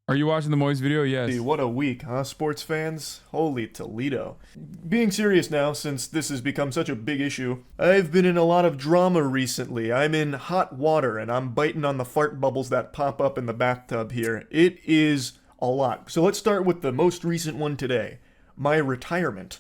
Are you watching the Moist video? Yes. What a week, huh, sports fans? Holy Toledo. Being serious now, since this has become such a big issue, I've been in a lot of drama recently. I'm in hot water, and I'm biting on the fart bubbles that pop up in the bathtub here. It is a lot. So let's start with the most recent one today. My retirement.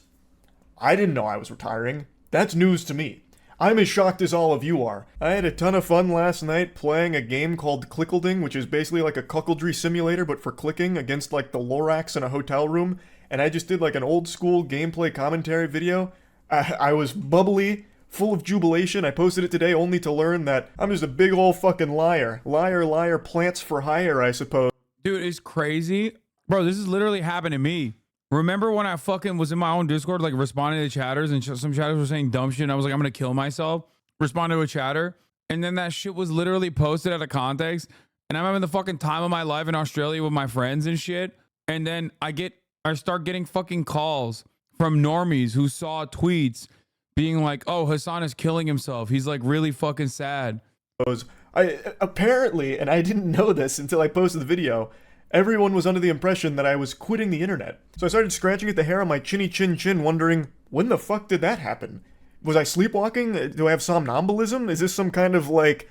I didn't know I was retiring. That's news to me. I'm as shocked as all of you are. I had a ton of fun last night playing a game called Clickleding, which is basically like a cuckoldry simulator, but for clicking against like the Lorax in a hotel room. And I just did like an old school gameplay commentary video. I was bubbly, full of jubilation. I posted it today only to learn that I'm just a big old fucking liar. Liar, liar, plants for hire, I suppose. Dude, it's crazy. Bro, this is literally happened to me. Remember when I fucking was in my own Discord, like responding to chatters and some chatters were saying dumb shit and I was like, I'm gonna kill myself. Responded to a chatter. And then that shit was literally posted out of context. And I'm having the fucking time of my life in Australia with my friends and shit. And then I start getting fucking calls from normies who saw tweets being like, oh, Hasan is killing himself. He's like really fucking sad. Apparently, and I didn't know this until I posted the video, everyone was under the impression that I was quitting the internet. So I started scratching at the hair on my chinny chin, wondering, when the fuck did that happen? Was I sleepwalking? Do I have somnambulism? Is this some kind of like,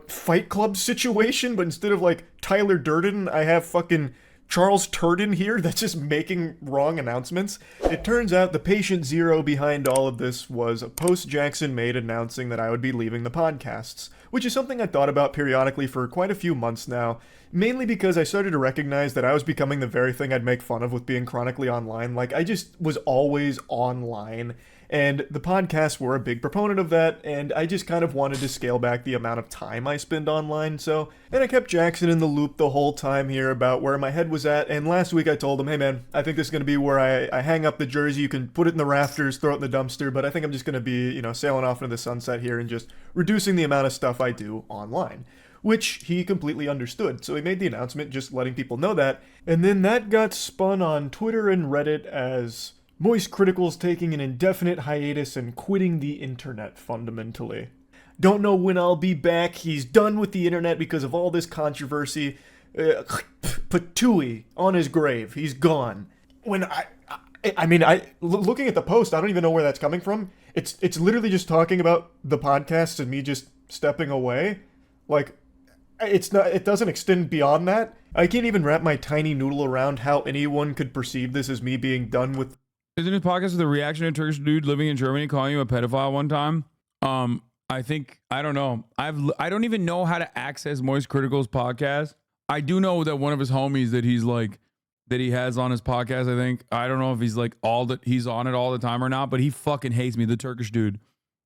Fight Club situation? But instead of like Tyler Durden, I have fucking Charles Turden here that's just making wrong announcements. It turns out the patient zero behind all of this was a post Jackson made announcing that I would be leaving the podcasts, which is something I thought about periodically for quite a few months now, mainly because I started to recognize that I was becoming the very thing I'd make fun of with being chronically online. Like, I just was always online, and the podcasts were a big proponent of that, and I just kind of wanted to scale back the amount of time I spend online, and I kept Jackson in the loop the whole time here about where my head was at, and last week I told him, hey man, I think this is going to be where I hang up the jersey, you can put it in the rafters, throw it in the dumpster, but I think I'm just going to be, sailing off into the sunset here and just reducing the amount of stuff I do online. Which he completely understood, so he made the announcement just letting people know that, and then that got spun on Twitter and Reddit as MoistCritikal taking an indefinite hiatus and quitting the internet, fundamentally. Don't know when I'll be back. He's done with the internet because of all this controversy. Patooey on his grave. He's gone. When looking at the post, I don't even know where that's coming from. It's literally just talking about the podcast and me just stepping away. Like, it doesn't extend beyond that. I can't even wrap my tiny noodle around how anyone could perceive this as me being done with. Isn't his podcast with a reaction to a Turkish dude living in Germany calling you a pedophile one time? I don't know. I don't even know how to access MoistCritikal podcast. I do know that one of his homies that he has on his podcast, I think. I don't know if he's like he's on it all the time or not, but he fucking hates me, the Turkish dude.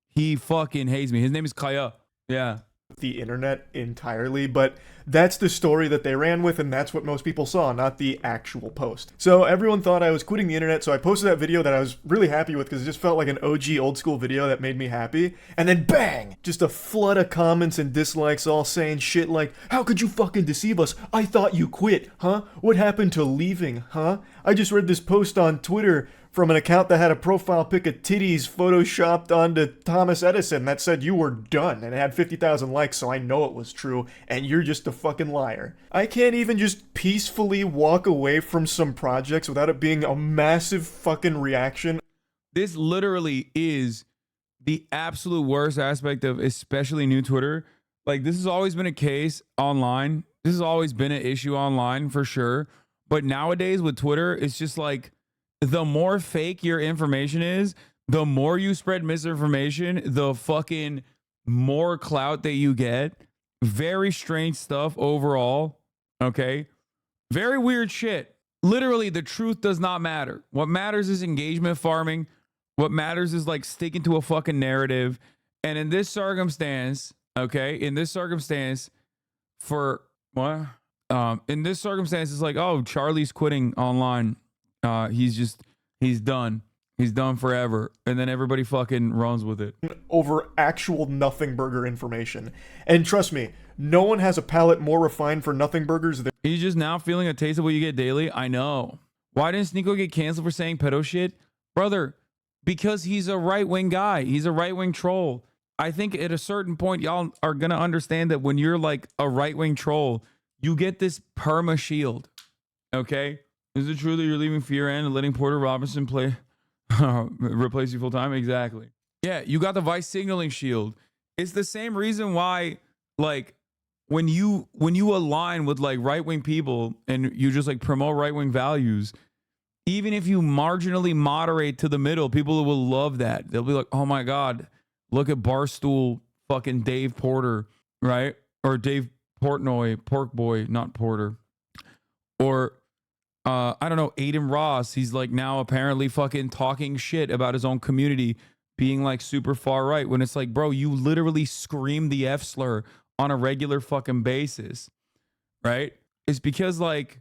He fucking hates me. His name is Kaya. Yeah. The internet entirely, but that's the story that they ran with, and that's what most people saw, not the actual post. So everyone thought I was quitting the internet, so I posted that video that I was really happy with because it just felt like an OG old school video that made me happy, and then bang! Just a flood of comments and dislikes all saying shit like, how could you fucking deceive us? I thought you quit, huh? What happened to leaving, huh? I just read this post on Twitter from an account that had a profile pic of titties photoshopped onto Thomas Edison that said you were done, and it had 50,000 likes, so I know it was true, and you're just a fucking liar. I can't even just peacefully walk away from some projects without it being a massive fucking reaction. This literally is the absolute worst aspect of especially new Twitter. Like, this has always been a case online. This has always been an issue online for sure. But nowadays with Twitter, it's just like, the more fake your information is, the more you spread misinformation, the fucking more clout that you get. Very strange stuff overall. Okay. Very weird shit. Literally, the truth does not matter. What matters is engagement farming. What matters is like sticking to a fucking narrative. And in this circumstance, okay, in this circumstance, it's like, oh, Charlie's quitting online. He's done. He's done forever. And then everybody fucking runs with it. Over actual nothing burger information. And trust me, no one has a palate more refined for nothing burgers than. He's just now feeling a taste of what you get daily. I know. Why didn't Sneako get canceled for saying pedo shit? Brother, because he's a right-wing guy. He's a right-wing troll. I think at a certain point, y'all are going to understand that when you're like a right-wing troll, you get this perma shield. Okay? Is it true that you're leaving Fear and letting Porter Robinson play replace you full time? Exactly. Yeah, you got the vice signaling shield. It's the same reason why, like, when you align with like right-wing people and you just like promote right-wing values, even if you marginally moderate to the middle, people will love that. They'll be like, oh my God, look at Barstool fucking Dave Porter, right? Or Dave Portnoy, Pork Boy, not Porter. Or I don't know, Aiden Ross. He's like now apparently fucking talking shit about his own community being like super far right, when it's like, bro, you literally scream the F slur on a regular fucking basis, right? It's because like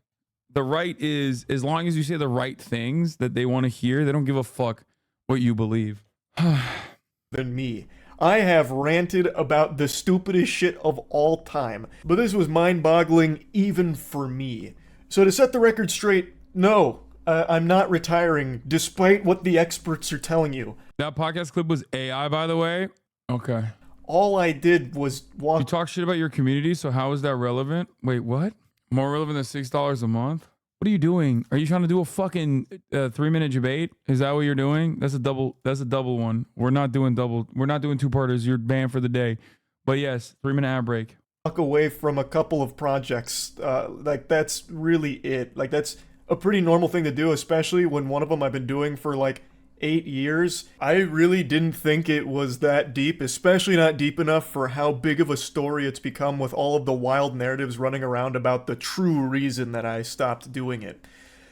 the right is, as long as you say the right things that they want to hear, they don't give a fuck what you believe. Than me. I have ranted about the stupidest shit of all time, but this was mind-boggling even for me. So to set the record straight, no, I'm not retiring, despite what the experts are telling you. That podcast clip was AI, by the way. Okay. All I did was walk. You talk shit about your community, so how is that relevant? Wait, what? More relevant than $6 a month? What are you doing? Are you trying to do a fucking 3-minute debate? Is that what you're doing? That's a double one. We're not doing 2-parters. You're banned for the day. But yes, 3-minute ad break. Walk away from a couple of projects. Like that's really it. Like that's a pretty normal thing to do, especially when one of them I've been doing for like 8 years. I really didn't think it was that deep, especially not deep enough for how big of a story it's become with all of the wild narratives running around about the true reason that I stopped doing it.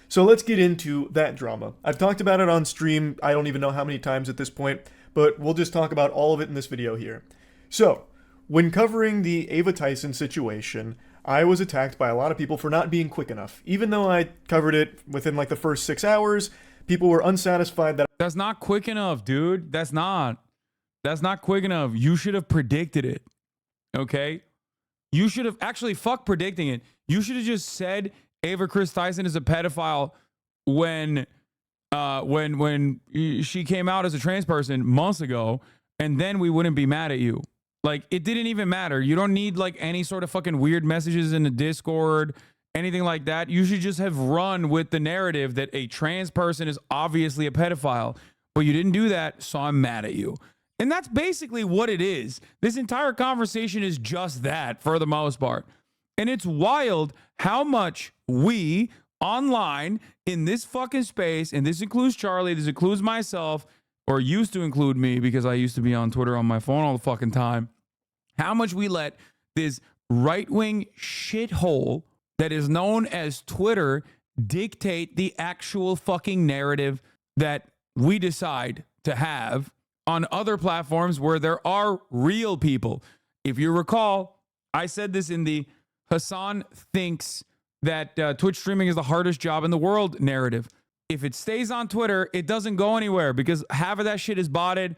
So let's get into that drama. I've talked about it on stream, I don't even know how many times at this point, but we'll just talk about all of it in this video here. So, when covering the Ava Tyson situation, I was attacked by a lot of people for not being quick enough. Even though I covered it within like the first 6 hours, people were unsatisfied that... That's not quick enough, dude. That's not quick enough. You should have predicted it. Okay? You should have actually fuck predicting it. You should have just said Ava Chris Tyson is a pedophile when she came out as a trans person months ago, and then we wouldn't be mad at you. Like, it didn't even matter. You don't need like any sort of fucking weird messages in the Discord, anything like that. You should just have run with the narrative that a trans person is obviously a pedophile, but you didn't do that, so I'm mad at you. And that's basically what it is. This entire conversation is just that for the most part. And it's wild how much we online in this fucking space, and this includes Charlie, this includes myself, or used to include me because I used to be on Twitter on my phone all the fucking time, how much we let this right-wing shithole that is known as Twitter dictate the actual fucking narrative that we decide to have on other platforms where there are real people. If you recall, I said this in the Hasan thinks that Twitch streaming is the hardest job in the world narrative. If it stays on Twitter, it doesn't go anywhere because half of that shit is botted.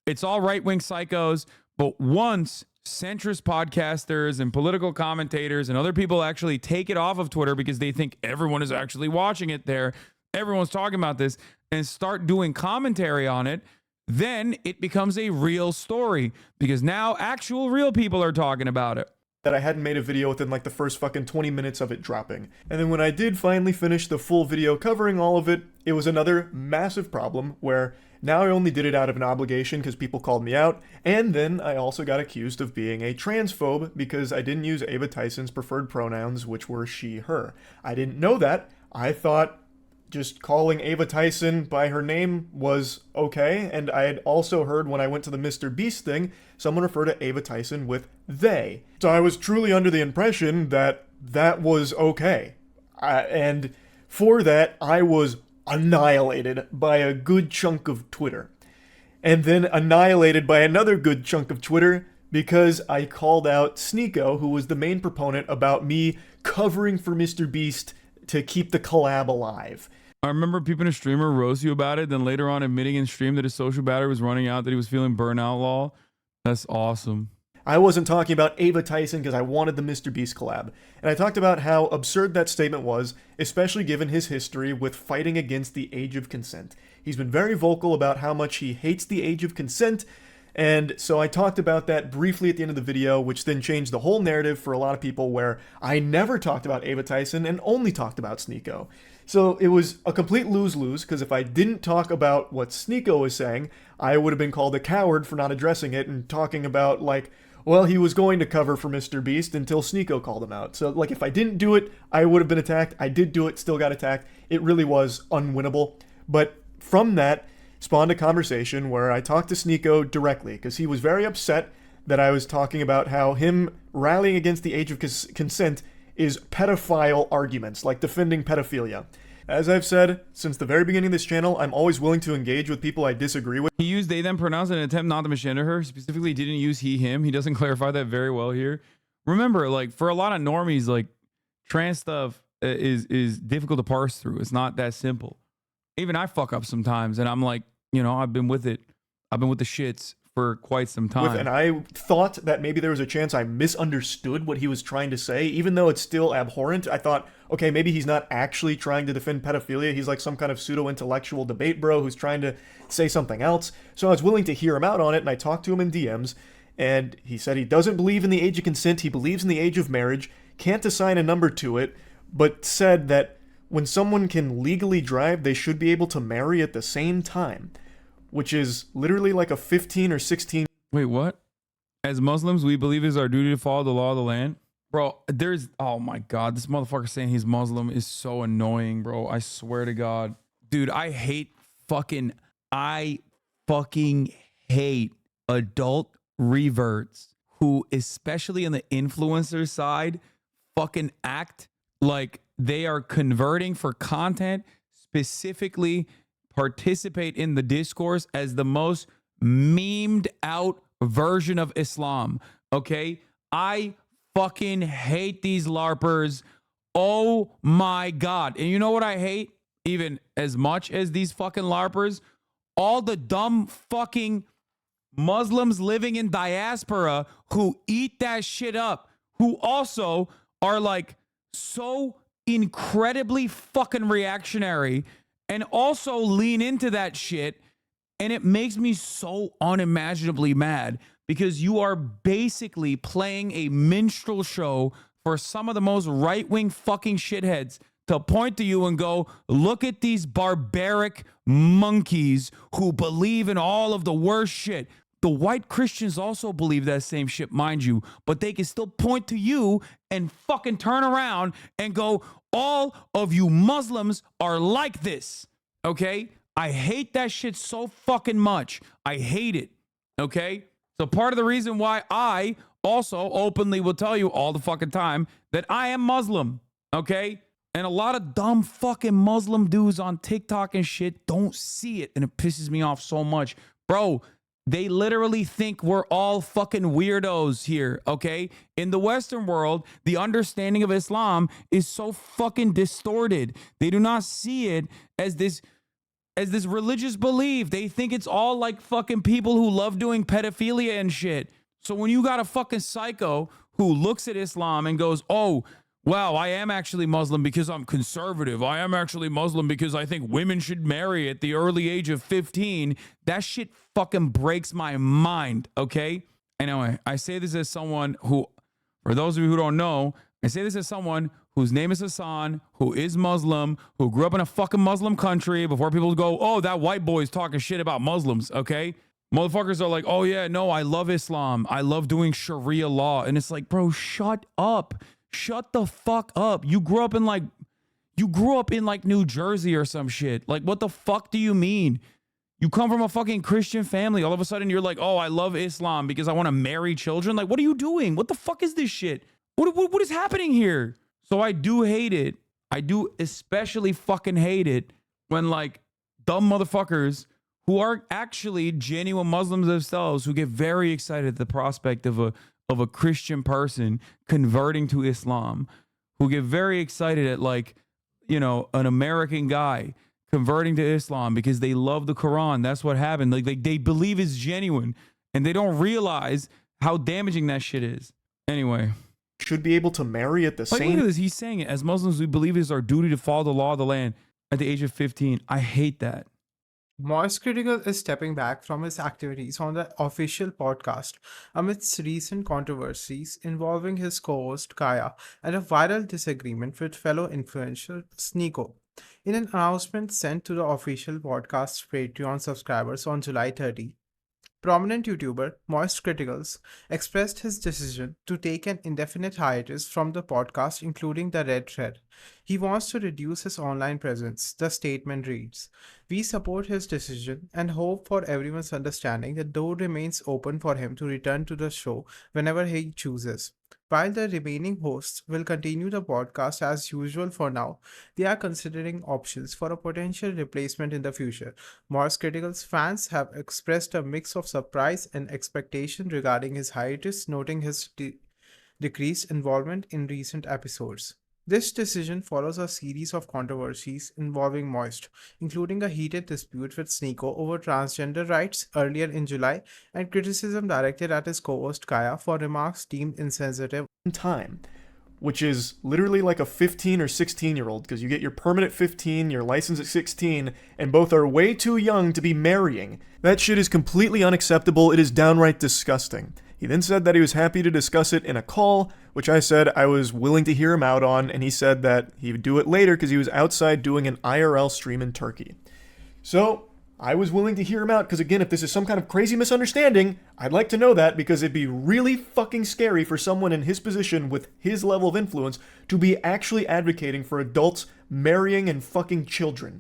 It's all right-wing psychos. But once centrist podcasters and political commentators and other people actually take it off of Twitter because they think everyone is actually watching it there, everyone's talking about this, and start doing commentary on it, then it becomes a real story because now actual real people are talking about it. That I hadn't made a video within like the first fucking 20 minutes of it dropping. And then when I did finally finish the full video covering all of it, it was another massive problem where now I only did it out of an obligation because people called me out, and then I also got accused of being a transphobe because I didn't use Ava Tyson's preferred pronouns, which were she, her. I didn't know that. I thought just calling Ava Tyson by her name was okay, and I had also heard when I went to the Mr. Beast thing, someone refer to Ava Tyson with they. So I was truly under the impression that that was okay. And for that, I was annihilated by a good chunk of Twitter. And then annihilated by another good chunk of Twitter because I called out Sneako, who was the main proponent about me covering for Mr. Beast to keep the collab alive. I remember people in a streamer roast you about it, then later on admitting in stream that his social battery was running out, that he was feeling burnout lol. That's awesome. I wasn't talking about Ava Tyson because I wanted the Mr. Beast collab. And I talked about how absurd that statement was, especially given his history with fighting against the age of consent. He's been very vocal about how much he hates the age of consent, And so I talked about that briefly at the end of the video, which then changed the whole narrative for a lot of people, where I never talked about Ava Tyson and only talked about Sneako. So it was a complete lose-lose, because if I didn't talk about what Sneako was saying, I would have been called a coward for not addressing it and talking about, like, well, he was going to cover for Mr. Beast until Sneako called him out. So, like, if I didn't do it, I would have been attacked. I did do it, still got attacked. It really was unwinnable. But from that spawned a conversation where I talked to Sneako directly, because he was very upset that I was talking about how him rallying against the age of consent is pedophile arguments, like defending pedophilia. As I've said since the very beginning of this channel, I'm always willing to engage with people I disagree with. He used they them pronouns in an attempt not to misgender her. Specifically, didn't use he him. He doesn't clarify that very well here. Remember, like, for a lot of normies, like, trans stuff is difficult to parse through. It's not that simple. Even I fuck up sometimes, and I'm like, you know, I've been with it. I've been with the shits for quite some time. And I thought that maybe there was a chance I misunderstood what he was trying to say, even though it's still abhorrent. I thought, okay, maybe he's not actually trying to defend pedophilia. He's like some kind of pseudo-intellectual debate bro who's trying to say something else. So I was willing to hear him out on it, and I talked to him in DMs, and he said he doesn't believe in the age of consent. He believes in the age of marriage, can't assign a number to it, but said that when someone can legally drive, they should be able to marry at the same time, which is literally like a 15 or 16. Wait, what? As Muslims, we believe it is our duty to follow the law of the land. Bro, oh my God, this motherfucker saying he's Muslim is so annoying, bro. I swear to God. Dude, I fucking hate adult reverts who, especially on the influencer side, fucking act like they are converting for content, specifically participate in the discourse as the most memed out version of Islam. Okay? I fucking hate these LARPers. Oh my God. And you know what I hate? Even as much as these fucking LARPers, all the dumb fucking Muslims living in diaspora who eat that shit up, who also are like so incredibly fucking reactionary and also lean into that shit. And it makes me so unimaginably mad, because you are basically playing a minstrel show for some of the most right-wing fucking shitheads to point to you and go, look at these barbaric monkeys who believe in all of the worst shit. The white Christians also believe that same shit, mind you, but they can still point to you and fucking turn around and go, all of you Muslims are like this, okay? I hate that shit so fucking much. I hate it, okay? So part of the reason why I also openly will tell you all the fucking time that I am Muslim, okay? And a lot of dumb fucking Muslim dudes on TikTok and shit don't see it, and it pisses me off so much. Bro, they literally think we're all fucking weirdos here, okay? In the Western world, the understanding of Islam is so fucking distorted. They do not see it as this religious belief. They think it's all like fucking people who love doing pedophilia and shit. So when you got a fucking psycho who looks at Islam and goes, oh, wow, I am actually Muslim because I'm conservative. I am actually Muslim because I think women should marry at the early age of 15. That shit fucking breaks my mind, okay? Anyway, I say this as someone who, for those of you who don't know, I say this as someone whose name is Hassan, who is Muslim, who grew up in a fucking Muslim country before people go, oh, that white boy's talking shit about Muslims, okay? Motherfuckers are like, oh yeah, no, I love Islam. I love doing Sharia law. And it's like, bro, shut up. Shut the fuck up. You grew up in like New Jersey or some shit. Like, what the fuck do you mean? You come from a fucking Christian family. All of a sudden you're like, oh, I love Islam because I want to marry children. Like, what are you doing? What the fuck is this shit? What is happening here? So I do hate it. I do especially fucking hate it when like dumb motherfuckers who are actually genuine Muslims themselves, who get very excited at the prospect of a Christian person converting to Islam, who get very excited at, like, you know, an American guy converting to Islam because they love the Quran. That's what happened. Like they believe it's genuine, and they don't realize how damaging that shit is. Anyway. Should be able to marry at the same. Look at this. He's saying it. As Muslims, we believe it is our duty to follow the law of the land at the age of 15. I hate that. MoistCritikal is stepping back from his activities on the official podcast amidst recent controversies involving his co-host Kaya and a viral disagreement with fellow influencer Sneako. In an announcement sent to the official podcast's Patreon subscribers on July 30, prominent YouTuber Moist Criticals expressed his decision to take an indefinite hiatus from the podcast, including the Red Thread. He wants to reduce his online presence, the statement reads. We support his decision and hope for everyone's understanding the door remains open for him to return to the show whenever he chooses. While the remaining hosts will continue the podcast as usual for now, they are considering options for a potential replacement in the future. Mars Critical's fans have expressed a mix of surprise and expectation regarding his hiatus, noting his decreased involvement in recent episodes. This decision follows a series of controversies involving Moist, including a heated dispute with Sneako over transgender rights earlier in July and criticism directed at his co-host Kaya for remarks deemed insensitive. Time, which is literally like a 15 or 16-year-old, because you get your permit at 15, your license at 16, and both are way too young to be marrying. That shit is completely unacceptable. It is downright disgusting. He then said that he was happy to discuss it in a call, which I said I was willing to hear him out on, and he said that he would do it later because he was outside doing an IRL stream in Turkey. So, I was willing to hear him out because, again, if this is some kind of crazy misunderstanding, I'd like to know that because it'd be really fucking scary for someone in his position with his level of influence to be actually advocating for adults marrying and fucking children.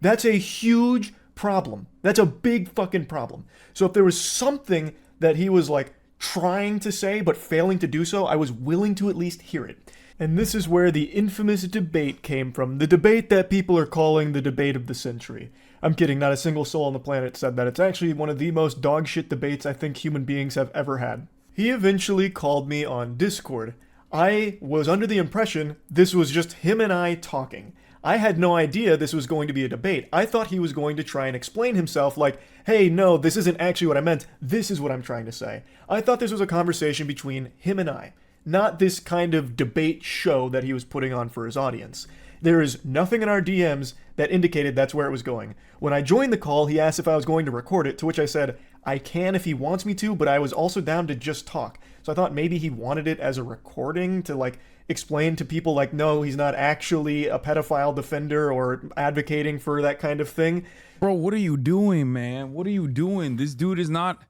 That's a huge problem. That's a big fucking problem. So if there was something that he was like trying to say but failing to do so, I was willing to at least hear it. And this is where the infamous debate came from. The debate that people are calling the debate of the century. I'm kidding, not a single soul on the planet said that. It's actually one of the most dogshit debates I think human beings have ever had. He eventually called me on Discord. I was under the impression this was just him and I talking. I had no idea this was going to be a debate. I thought he was going to try and explain himself like, hey, no, this isn't actually what I meant. This is what I'm trying to say. I thought this was a conversation between him and I, not this kind of debate show that he was putting on for his audience. There is nothing in our DMs that indicated that's where it was going. When I joined the call, he asked if I was going to record it, to which I said, I can if he wants me to, but I was also down to just talk. So I thought maybe he wanted it as a recording to like explain to people like, no, he's not actually a pedophile defender or advocating for that kind of thing. Bro, what are you doing, man? What are you doing? This dude is not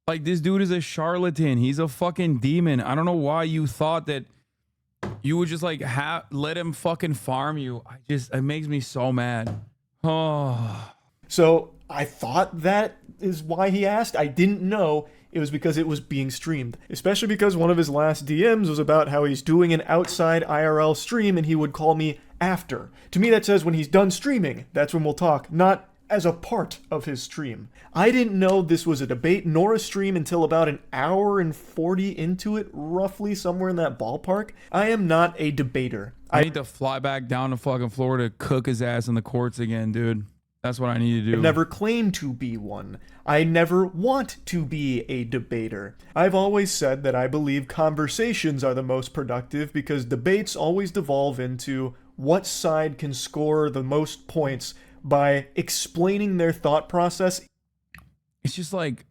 like, this dude is a charlatan. He's a fucking demon. I don't know why you thought that you would just like let him fucking farm you. It makes me so mad. Oh. So I thought that is why he asked. I didn't know it was because it was being streamed. Especially because one of his last DMs was about how he's doing an outside IRL stream and he would call me after. To me that says when he's done streaming, that's when we'll talk, not as a part of his stream. I didn't know this was a debate nor a stream until about an hour and 40 into it, roughly somewhere in that ballpark. I am not a debater. I need to fly back down to fucking Florida, cook his ass in the courts again, dude. That's what I need to do. I never claimed to be one. I never want to be a debater. I've always said that I believe conversations are the most productive because debates always devolve into what side can score the most points by explaining their thought process. It's just like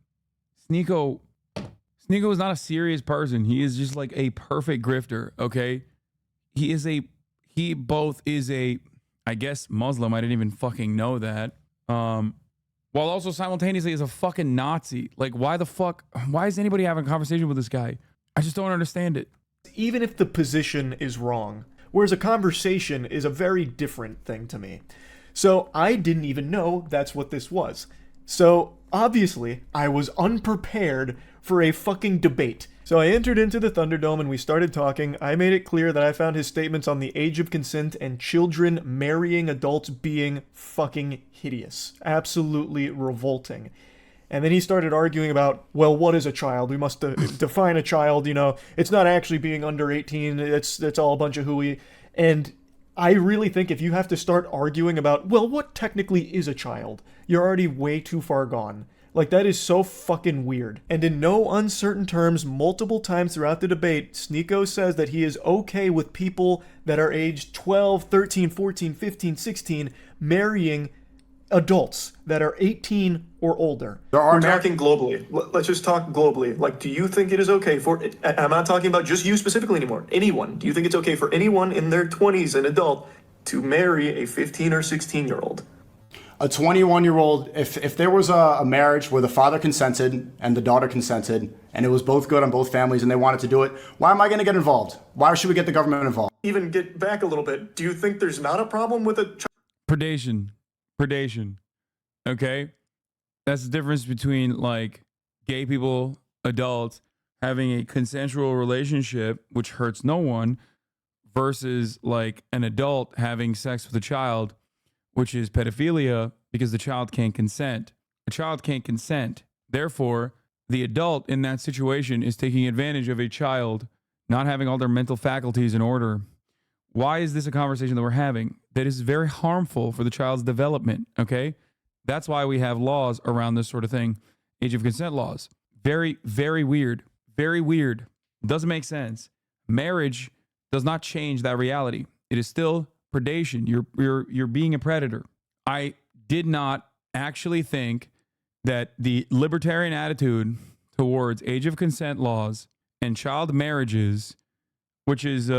Sneako is not a serious person. He is just like a perfect grifter, okay? He both is a, I guess, Muslim. I didn't even fucking know that. While also simultaneously is a fucking Nazi. Like, why is anybody having a conversation with this guy? I just don't understand it. Even if the position is wrong, whereas a conversation is a very different thing to me. So I didn't even know that's what this was. So obviously I was unprepared for a fucking debate. So I entered into the Thunderdome and we started talking. I made it clear that I found his statements on the age of consent and children marrying adults being fucking hideous. Absolutely revolting. And then he started arguing about, well, what is a child? We must define a child, you know. It's not actually being under 18. It's all a bunch of hooey. And I really think if you have to start arguing about, well, what technically is a child, you're already way too far gone. Like, that is so fucking weird. And in no uncertain terms, multiple times throughout the debate, Sneako says that he is okay with people that are aged 12, 13, 14, 15, 16 marrying adults that are 18 or older. We're talking globally. Let's just talk globally. Like, do you think it is okay for, I'm not talking about just you specifically anymore, anyone. Do you think it's okay for anyone in their 20s, an adult, to marry a 15 or 16-year-old? A 21-year-old, if there was a marriage where the father consented and the daughter consented, and it was both good on both families and they wanted to do it, why am I going to get involved? Why should we get the government involved? Even get back a little bit. Do you think there's not a problem with a Predation. Okay? That's the difference between like gay people, adults, having a consensual relationship, which hurts no one, versus like an adult having sex with a child, which is pedophilia because the child can't consent. A child can't consent. Therefore, the adult in that situation is taking advantage of a child not having all their mental faculties in order. Why is this a conversation that we're having? That is very harmful for the child's development, okay? That's why we have laws around this sort of thing. Age of consent laws. Very, very weird. Very weird. Doesn't make sense. Marriage does not change that reality. It is still predation. You're being a predator. I did not actually think that the libertarian attitude towards age of consent laws and child marriages, which is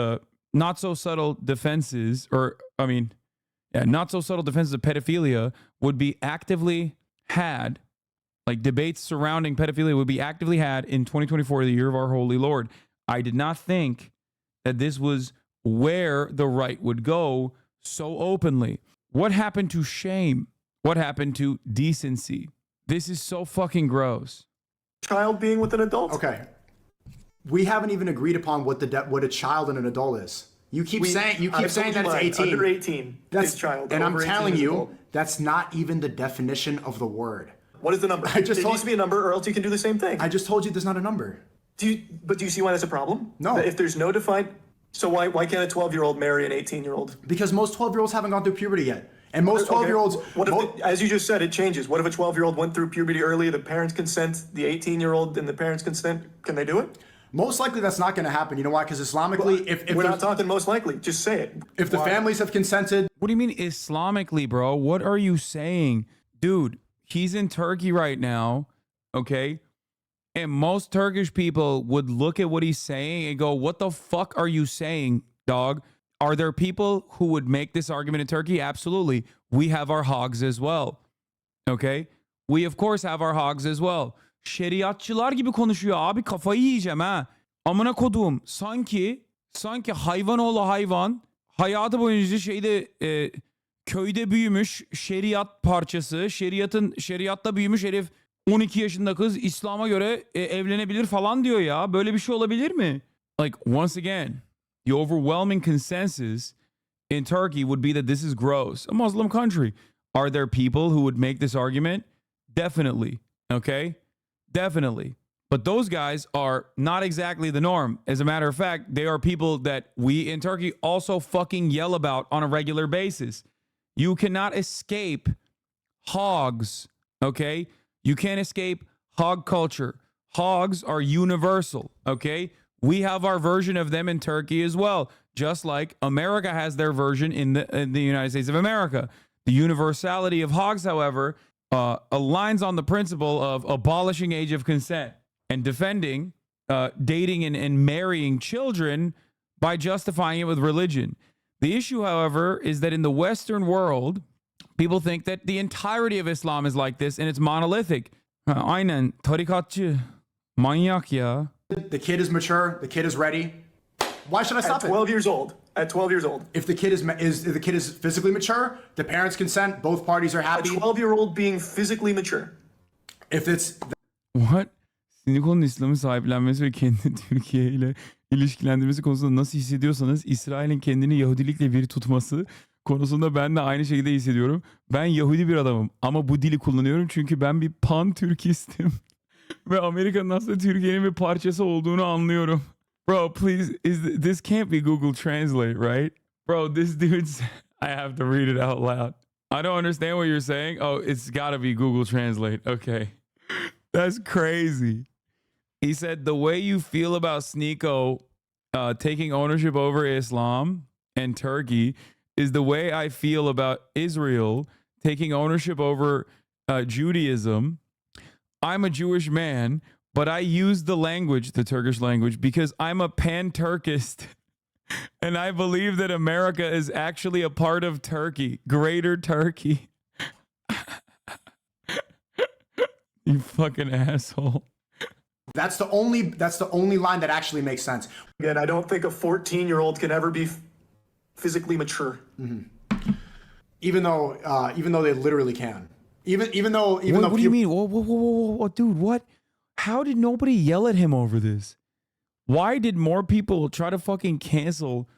not so subtle defenses, not so subtle defenses of pedophilia, would be actively had, like debates surrounding pedophilia would be actively had in 2024, the year of our holy Lord. I did not think that this was where the right would go so openly. What happened to shame? What happened to decency? This is so fucking gross. child being with an adult? Okay. We haven't even agreed upon what a child and an adult is. You keep saying that it's 18. Under 18 is child. And I'm over 18 telling is you, adult. that's not even the definition of the word. What is the number? There needs to be a number, or else you can do the same thing. I just told you there's not a number. Do you see why that's a problem? No. If there's no defined, so why can't a 12-year-old marry an 18-year-old? Because most 12-year-olds haven't gone through puberty yet. And most 12-year-olds... What if, as you just said, it changes. What if a 12-year-old went through puberty early, the parents consent, the 18-year-old and the parents consent? Can they do it? Most likely that's not going to happen. You know why? Because Islamically, if we're not talking most likely. Just say it. If the families have consented... What do you mean Islamically, bro? What are you saying? Dude, he's in Turkey right now, okay? And most Turkish people would look at what he's saying and go, what the fuck are you saying, dog? Are there people who would make this argument in Turkey? Absolutely. We have our hogs as well. Okay? We of course have our hogs as well. Şeriatçılar gibi konuşuyor abi, kafayı yiyeceğim ha. Amına kodum, sanki hayvan oğlu hayvan hayatı boyunca köyde büyümüş, şeriat parçası, şeriatta büyümüş herif 12 yaşında kız İslam'a göre evlenebilir falan diyor ya. Böyle bir şey olabilir mi? Like, once again, the overwhelming consensus in Turkey would be that this is gross. A Muslim country. Are there people who would make this argument? Definitely. Okay? Definitely. But those guys are not exactly the norm. As a matter of fact, they are people that we in Turkey also fucking yell about on a regular basis. You cannot escape hogs. Okay? You can't escape hog culture. Hogs are universal. Okay? We have our version of them in Turkey as well, just like America has their version in the United States of America. The universality of hogs, however, aligns on the principle of abolishing age of consent and defending dating and marrying children by justifying it with religion. The issue, however, is that in the Western world, people think that the entirety of Islam is like this and it's monolithic. Aynen, tarikatçı, manyak ya. The kid is mature. The kid is ready. Why should I stop At 12 years old. At 12 years old. If the kid is physically mature, the parents consent, both parties are A happy. 12-year-old being physically mature. If it's What? Sneako'nun İslam'ı sahiplenmesi ve kendini Türkiye ile ilişkilendirmesi konusunda nasıl hissediyorsanız İsrail'in kendini Yahudilikle bir tutması konusunda ben de aynı şekilde hissediyorum. Ben Yahudi bir adamım ama bu dili kullanıyorum çünkü ben bir pan-Türkistim. Ve Amerika'nın aslında Türkiye'nin bir parçası olduğunu anlıyorum. Bro, please, this can't be Google Translate, right? Bro, this dude's... I have to read it out loud. I don't understand what you're saying. Oh, it's gotta be Google Translate. Okay. That's crazy. He said, the way you feel about Sneako taking ownership over Islam and Turkey is the way I feel about Israel taking ownership over Judaism. I'm a Jewish man, but I use the language, the Turkish language, because I'm a pan-Turkist. And I believe that America is actually a part of Turkey, greater Turkey. You fucking asshole. That's the only line that actually makes sense. Again, I don't think a 14-year-old can ever be physically mature. Even though they literally can. Even though What do you mean? Whoa, dude, what? How did nobody yell at him over this? Why did more people try to fucking cancel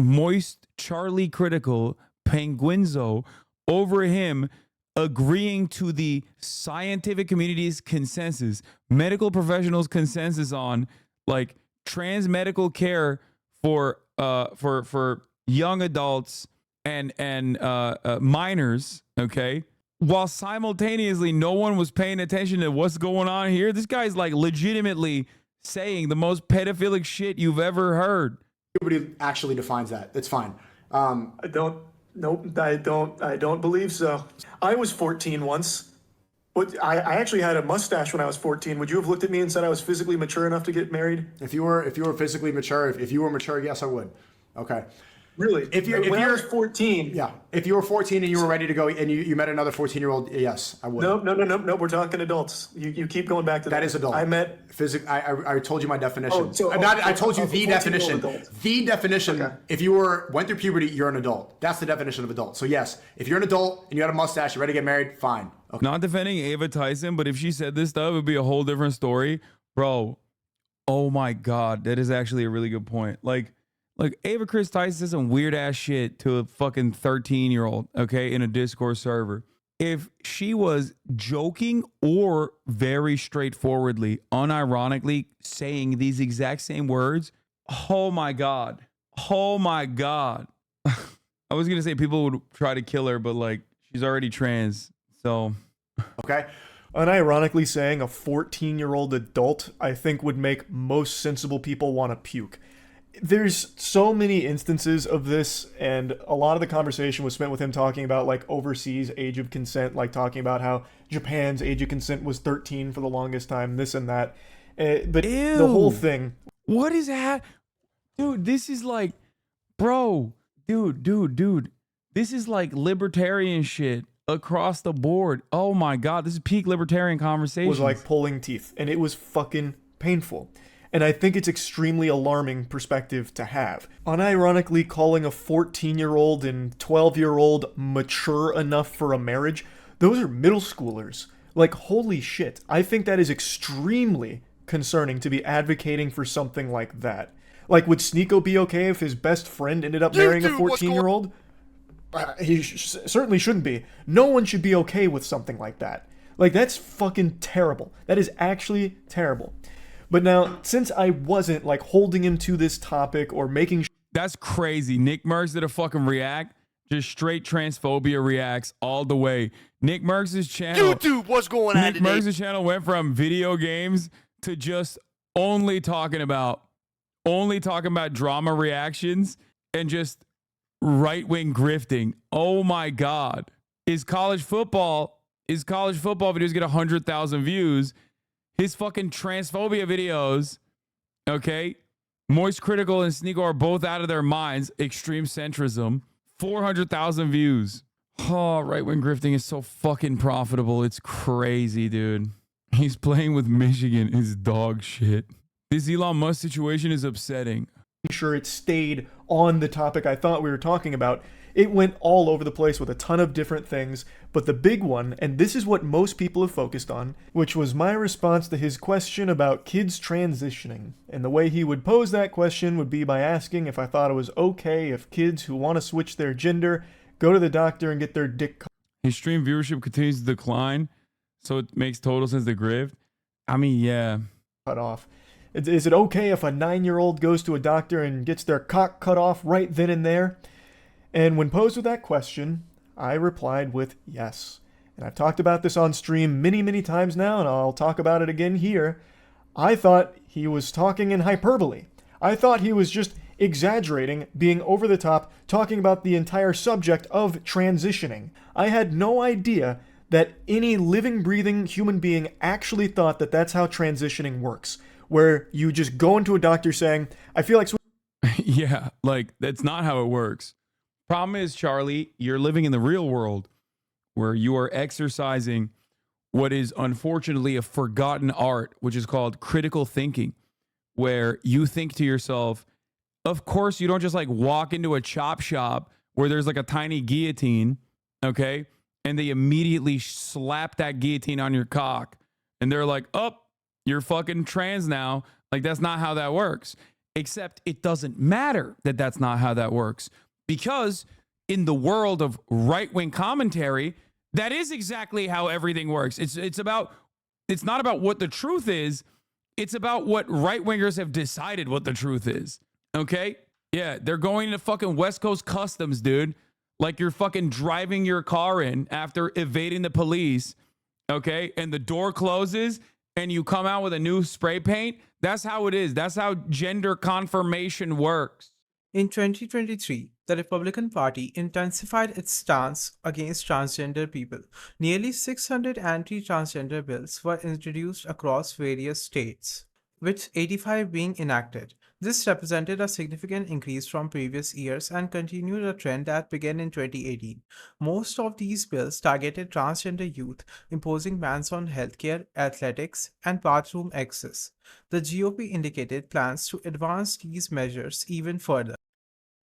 MoistCritikal Penguinzo over him agreeing to the scientific community's consensus, medical professionals' consensus on like trans medical care for young adults and minors, okay? While simultaneously no one was paying attention to what's going on here. This guy's like legitimately saying the most pedophilic shit you've ever heard. nobody actually defines that. It's fine. I don't believe so. I was 14 once. I actually had a mustache when I was 14. Would you have looked at me and said I was physically mature enough to get married? If you were physically mature, if you were mature, yes, I would. Okay. Really? When I was 14. Yeah. If you were 14 and you were ready to go and you met another 14-year-old, yes, I would. No. We're talking adults. You keep going back to that. That is adult. I met. I told you my definition. Oh, I told you the definition. Adult. The definition. Okay. If you went through puberty, you're an adult. That's the definition of adult. So yes, if you're an adult and you had a mustache, you're ready to get married, fine. Okay. Not defending Ava Tyson, but if she said this stuff, it would be a whole different story. Bro, oh my God, that is actually a really good point. Like Ava Chris Tyson says some weird ass shit to a fucking 13-year-old, okay, in a Discourse server. If she was joking or very straightforwardly, unironically saying these exact same words, oh my God. Oh my God. I was going to say people would try to kill her, but like she's already trans. So. Okay. Unironically saying a 14-year-old adult, I think would make most sensible people want to puke. There's so many instances of this, and a lot of the conversation was spent with him talking about like overseas age of consent, like talking about how Japan's age of consent was 13 for the longest time, this and that. But Ew. the whole thing. What is that? Dude, this is like, bro, dude. This is like libertarian shit across the board. Oh my God, this is peak libertarian conversation. Was like pulling teeth, and it was fucking painful. And I think it's extremely alarming perspective to have. Unironically calling a 14-year-old and 12-year-old mature enough for a marriage, those are middle schoolers. Like, holy shit. I think that is extremely concerning to be advocating for something like that. Like, would Sneako be okay if his best friend ended up marrying a 14-year-old? He certainly shouldn't be. No one should be okay with something like that. Like, that's fucking terrible. That is actually terrible. But now, since I wasn't like holding him to this topic or making That's crazy. Nick Merckx did a fucking react. Just straight transphobia reacts all the way. Nick Merckx's channel. YouTube, what's going on Nick today? Merckx's channel went from video games to just only talking about drama reactions and just right-wing grifting. Oh my God. His college football videos get 100,000 views. His fucking transphobia videos, okay? MoistCritikal and Sneako are both out of their minds. Extreme centrism. 400,000 views. Oh, right-wing grifting is so fucking profitable. It's crazy, dude. He's playing with Michigan. It's dog shit. This Elon Musk situation is upsetting. sure it stayed on the topic I thought we were talking about, it went all over the place with a ton of different things, but the big one, and this is what most people have focused on, which was my response to his question about kids transitioning. And the way he would pose that question would be by asking if I thought it was okay if kids who want to switch their gender go to the doctor and get their dick His stream viewership continues to decline, so it makes total sense to grift. I mean, yeah. cut off. Is it okay if a 9-year-old goes to a doctor and gets their cock cut off right then and there? And when posed with that question, I replied with yes. And I've talked about this on stream many, many times now, and I'll talk about it again here. I thought he was talking in hyperbole. I thought he was just exaggerating, being over the top, talking about the entire subject of transitioning. I had no idea that any living, breathing human being actually thought that that's how transitioning works, where you just go into a doctor saying, I feel like... Yeah, like that's not how it works. Problem is, Charlie, you're living in the real world where you are exercising what is unfortunately a forgotten art, which is called critical thinking, where you think to yourself, of course, you don't just like walk into a chop shop where there's like a tiny guillotine, okay? And they immediately slap that guillotine on your cock. And they're like, oh, you're fucking trans now. Like, that's not how that works. Except it doesn't matter that that's not how that works. Because in the world of right-wing commentary, that is exactly how everything works. It's not about what the truth is. It's about what right-wingers have decided what the truth is. Okay? Yeah, they're going to fucking West Coast Customs, dude. Like you're fucking driving your car in after evading the police, okay? And the door closes and you come out with a new spray paint. That's how it is. That's how gender confirmation works. In 2023, the Republican Party intensified its stance against transgender people. Nearly 600 anti-transgender bills were introduced across various states, with 85 being enacted. This represented a significant increase from previous years and continued a trend that began in 2018. Most of these bills targeted transgender youth, imposing bans on healthcare, athletics, and bathroom access. The GOP indicated plans to advance these measures even further.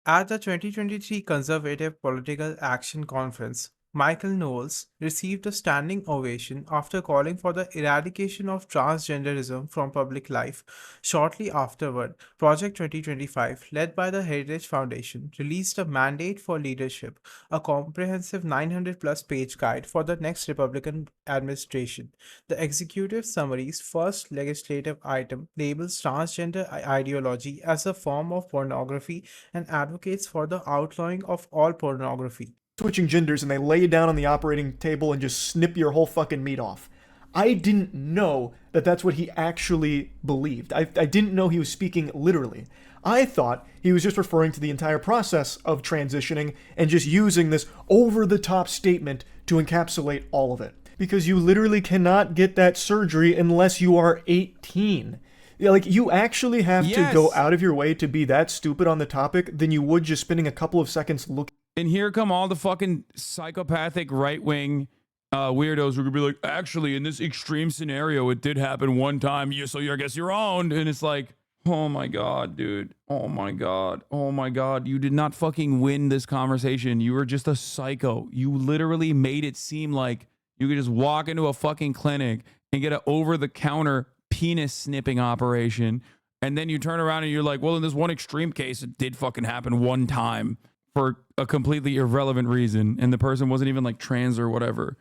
At the 2023 Conservative Political Action Conference, Michael Knowles received a standing ovation after calling for the eradication of transgenderism from public life. Shortly afterward, Project 2025, led by the Heritage Foundation, released a Mandate for Leadership, a comprehensive 900-plus page guide for the next Republican administration. The executive summary's first legislative item labels transgender ideology as a form of pornography and advocates for the outlawing of all pornography. Switching genders and they lay you down on the operating table and just snip your whole fucking meat off. I didn't know that that's what he actually believed. I didn't know he was speaking literally. I thought he was just referring to the entire process of transitioning and just using this over-the-top statement to encapsulate all of it. Because you literally cannot get that surgery unless you are 18. Like, you actually have to go out of your way to be that stupid on the topic than you would just spending a couple of seconds looking. And here come all the fucking psychopathic right-wing weirdos who could be like, actually, in this extreme scenario, it did happen one time, so I guess you're owned. And it's like, oh my God, dude. Oh my God. Oh my God. You did not fucking win this conversation. You were just a psycho. You literally made it seem like you could just walk into a fucking clinic and get an over-the-counter penis snipping operation. And then you turn around and you're like, well, in this one extreme case, it did fucking happen one time for a completely irrelevant reason, and the person wasn't even like trans or whatever.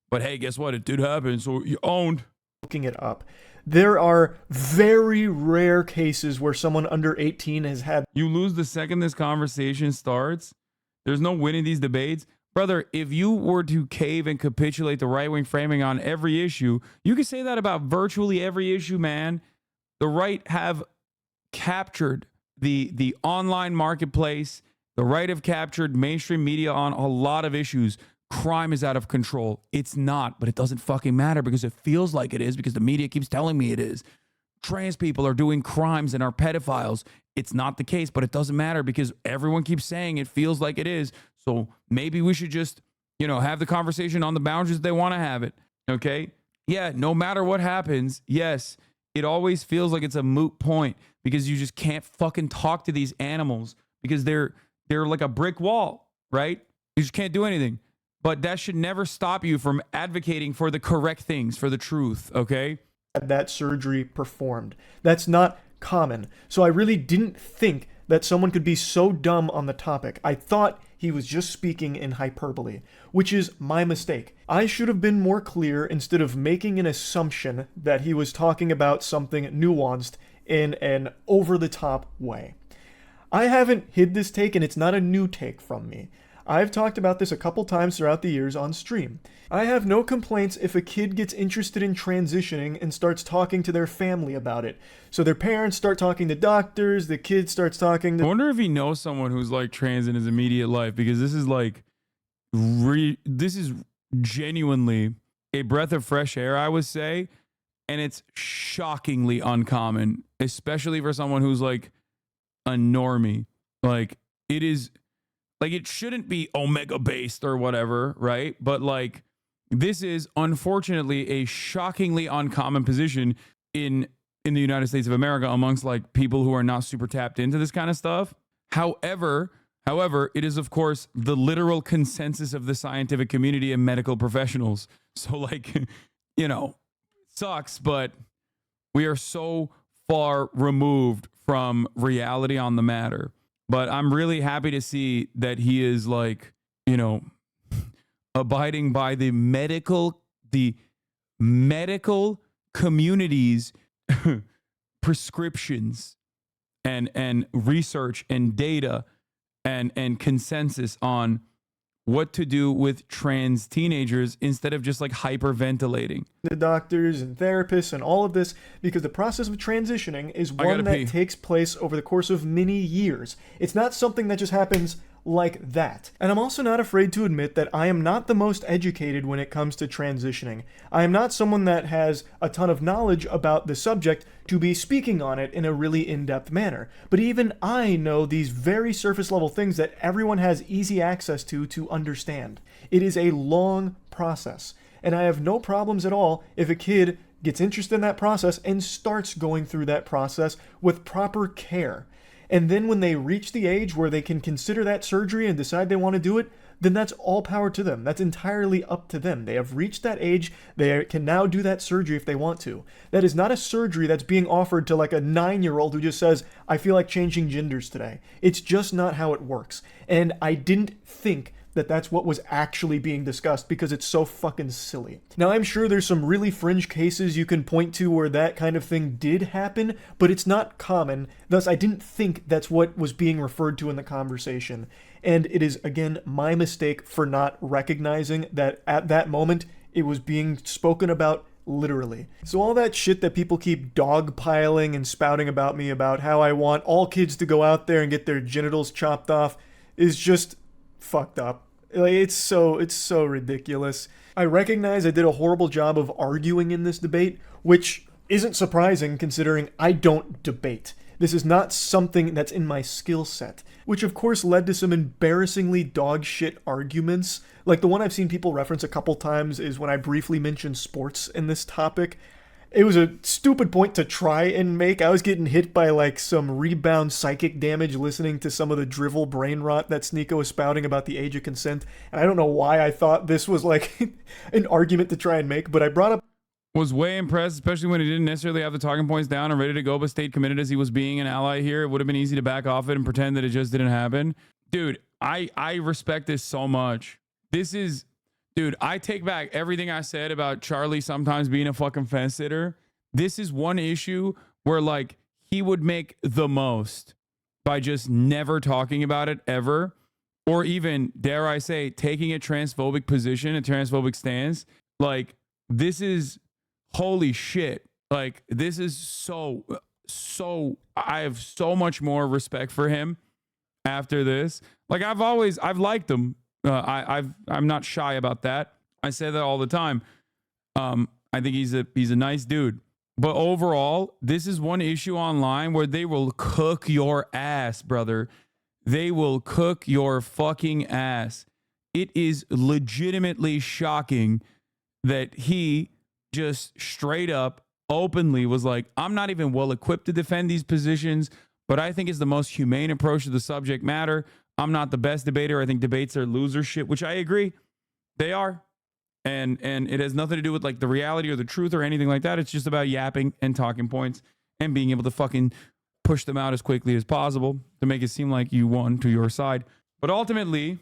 But hey, guess what? It did happen, so you owned. Looking it up. There are very rare cases where someone under 18 has had... You lose the second this conversation starts. There's no winning these debates. Brother, if you were to cave and capitulate the right-wing framing on every issue, you could say that about virtually every issue, man. The right have captured the online marketplace. The right have captured mainstream media on a lot of issues. Crime is out of control. It's not, but it doesn't fucking matter because it feels like it is because the media keeps telling me it is. Trans people are doing crimes and are pedophiles. It's not the case, but it doesn't matter because everyone keeps saying it feels like it is. So maybe we should just, have the conversation on the boundaries they want to have it. Okay? Yeah, no matter what happens, yes, it always feels like it's a moot point because you just can't fucking talk to these animals because they're like a brick wall, right? You just can't do anything. But that should never stop you from advocating for the correct things, for the truth, okay? That surgery performed. That's not common. So I really didn't think that someone could be so dumb on the topic. I thought he was just speaking in hyperbole, which is my mistake. I should have been more clear instead of making an assumption that he was talking about something nuanced in an over-the-top way. I haven't hid this take, and it's not a new take from me. I've talked about this a couple times throughout the years on stream. I have no complaints if a kid gets interested in transitioning and starts talking to their family about it. So their parents start talking to doctors, the kid starts talking I to... wonder if he knows someone who's like trans in his immediate life, because this is like, this is genuinely a breath of fresh air, I would say. And it's shockingly uncommon, especially for someone who's like a normie. Like, it is, like, it shouldn't be omega based or whatever, right? But like, this is unfortunately a shockingly uncommon position in the United States of America amongst like people who are not super tapped into this kind of stuff. However, it is of course the literal consensus of the scientific community and medical professionals. So like, you know, it sucks, but we are so far removed from reality on the matter. But I'm really happy to see that he is like, you know, abiding by the medical community's prescriptions and research and data and consensus on what to do with trans teenagers instead of just like hyperventilating. The doctors and therapists and all of this, because the process of transitioning is one that takes place over the course of many years. It's not something that just happens like that. And I'm also not afraid to admit that I am not the most educated when it comes to transitioning. I am not someone that has a ton of knowledge about the subject to be speaking on it in a really in-depth manner. But even I know these very surface level things that everyone has easy access to understand. It is a long process. And I have no problems at all if a kid gets interested in that process and starts going through that process with proper care. And then when they reach the age where they can consider that surgery and decide they want to do it, then that's all power to them. That's entirely up to them. They have reached that age. They can now do that surgery if they want to. That is not a surgery that's being offered to like a 9-year-old who just says, I feel like changing genders today. It's just not how it works. And I didn't think that that's what was actually being discussed because it's so fucking silly. Now, I'm sure there's some really fringe cases you can point to where that kind of thing did happen, but it's not common. Thus, I didn't think that's what was being referred to in the conversation. And it is, again, my mistake for not recognizing that at that moment, it was being spoken about literally. So all that shit that people keep dogpiling and spouting about me about how I want all kids to go out there and get their genitals chopped off is just fucked up. Like, it's so ridiculous. I recognize I did a horrible job of arguing in this debate, which isn't surprising considering I don't debate. This is not something that's in my skill set, which of course led to some embarrassingly dog shit arguments. Like the one I've seen people reference a couple times is when I briefly mentioned sports in this topic. It was a stupid point to try and make. I was getting hit by like some rebound psychic damage listening to some of the drivel brain rot that Sneako was spouting about the age of consent. And I don't know why I thought this was like an argument to try and make, but I brought up... Was way impressed, especially when he didn't necessarily have the talking points down and ready to go, but stayed committed as he was being an ally here. It would have been easy to back off it and pretend that it just didn't happen. Dude, I respect this so much. This is... Dude, I take back everything I said about Charlie sometimes being a fucking fence sitter. This is one issue where, like, he would make the most by just never talking about it ever, or even, dare I say, taking a transphobic position, a transphobic stance. Like, this is holy shit. Like, this is so, I have so much more respect for him after this. Like, I've liked him. I'm not shy about that. I say that all the time. I think he's a nice dude. But overall, this is one issue online where they will cook your ass, brother. They will cook your fucking ass. It is legitimately shocking that he just straight up, openly was like, I'm not even well equipped to defend these positions, but I think it's the most humane approach to the subject matter. I'm not the best debater. I think debates are loser shit, which I agree. They are. And it has nothing to do with like the reality or the truth or anything like that. It's just about yapping and talking points and being able to fucking push them out as quickly as possible to make it seem like you won to your side. But ultimately,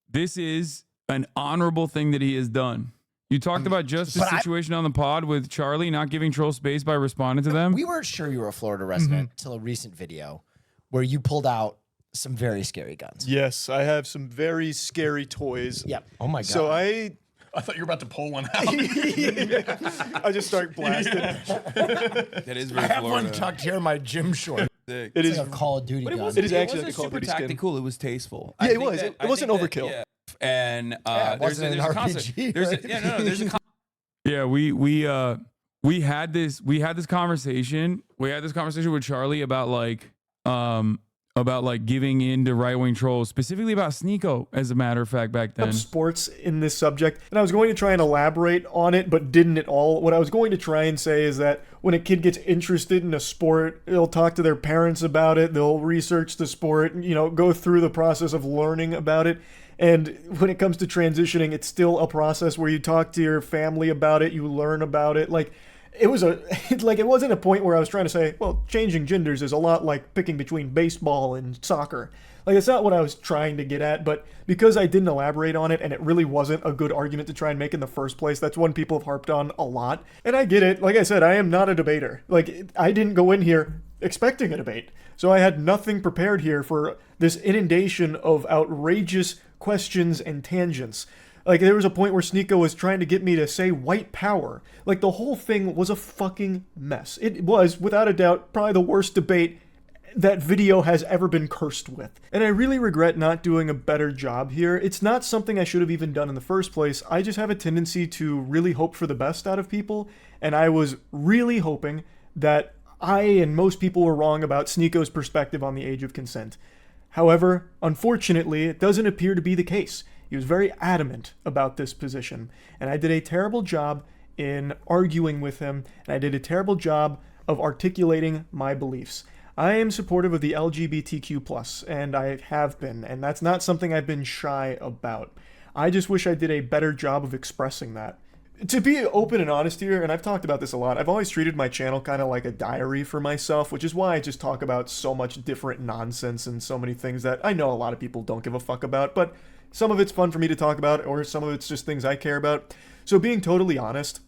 this is an honorable thing that he has done. You talked about just the situation on the pod with Charlie not giving troll space by responding to them. We weren't sure you were a Florida resident until a recent video where you pulled out some very scary guns. Yes, I have some very scary toys. Yep. Oh my god. So I thought you were about to pull one out. I just start blasting. That is very I have Florida. one tucked here in my gym short. It It's is. like a Call of Duty But it gun. wasn't, It is it actually wasn't like a Call of super Duty skin. tactical. It was tasteful. Yeah, it was. It wasn't overkill. Yeah. And Yeah, it wasn't there's an a concept. RPG, There's right? a, yeah, no, there's a yeah, we had this conversation. We had this conversation with Charlie about like giving in to right-wing trolls, specifically about Sneako, as a matter of fact, back then. Sports in this subject, and I was going to try and elaborate on it, but didn't at all. What I was going to try and say is that when a kid gets interested in a sport, they'll talk to their parents about it, they'll research the sport, go through the process of learning about it. And when it comes to transitioning, it's still a process where you talk to your family about it, you learn about it. Like, it wasn't a point where I was trying to say, well, changing genders is a lot like picking between baseball and soccer. Like, it's not what I was trying to get at, but because I didn't elaborate on it and it really wasn't a good argument to try and make in the first place, that's one people have harped on a lot. And I get it. Like I said, I am not a debater. Like, I didn't go in here expecting a debate. So I had nothing prepared here for this inundation of outrageous questions and tangents. Like, there was a point where Sneako was trying to get me to say white power. Like, the whole thing was a fucking mess. It was, without a doubt, probably the worst debate that video has ever been cursed with. And I really regret not doing a better job here. It's not something I should have even done in the first place. I just have a tendency to really hope for the best out of people, and I was really hoping that I and most people were wrong about Sneako's perspective on the age of consent. However, unfortunately, it doesn't appear to be the case. He was very adamant about this position, and I did a terrible job in arguing with him, and I did a terrible job of articulating my beliefs. I am supportive of the LGBTQ+, and I have been, and that's not something I've been shy about. I just wish I did a better job of expressing that. To be open and honest here, and I've talked about this a lot, I've always treated my channel kind of like a diary for myself, which is why I just talk about so much different nonsense and so many things that I know a lot of people don't give a fuck about, but some of it's fun for me to talk about, or some of it's just things I care about. So being totally honest,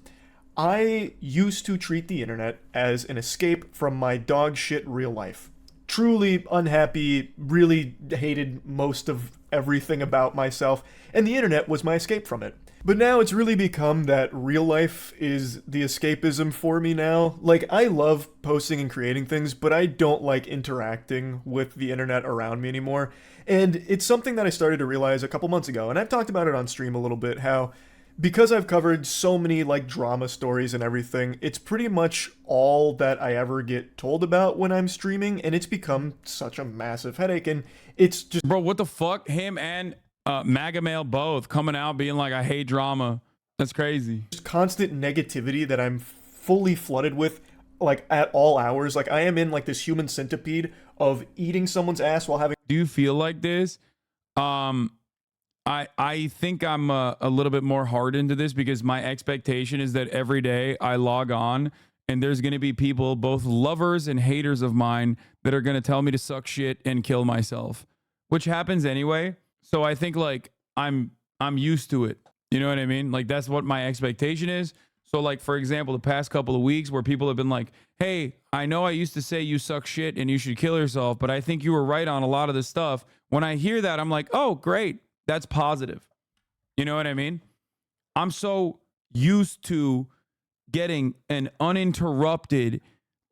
I used to treat the internet as an escape from my dog shit real life. Truly unhappy, really hated most of everything about myself, and the internet was my escape from it. But now it's really become that real life is the escapism for me now. Like, I love posting and creating things, but I don't like interacting with the internet around me anymore. And it's something that I started to realize a couple months ago, and I've talked about it on stream a little bit, how because I've covered so many like drama stories and everything, it's pretty much all that I ever get told about when I'm streaming, and it's become such a massive headache. And it's just, Bro, what the fuck? Him and MAGA Male both coming out being like, I hate drama. That's crazy. constant negativity that I'm fully flooded with, like at all hours. Like, I am in like this human centipede of eating someone's ass while having. Do you feel like this? I think I'm a little bit more hard into this because my expectation is that every day I log on and there's going to be people, both lovers and haters of mine, that are going to tell me to suck shit and kill myself, which happens anyway. So I think like I'm used to it. You know what I mean? Like, that's what my expectation is. So like, for example, the past couple of weeks where people have been like, hey, I know I used to say you suck shit and you should kill yourself, but I think you were right on a lot of this stuff. When I hear that, I'm like, oh, great. That's positive. You know what I mean? I'm so used to getting an uninterrupted,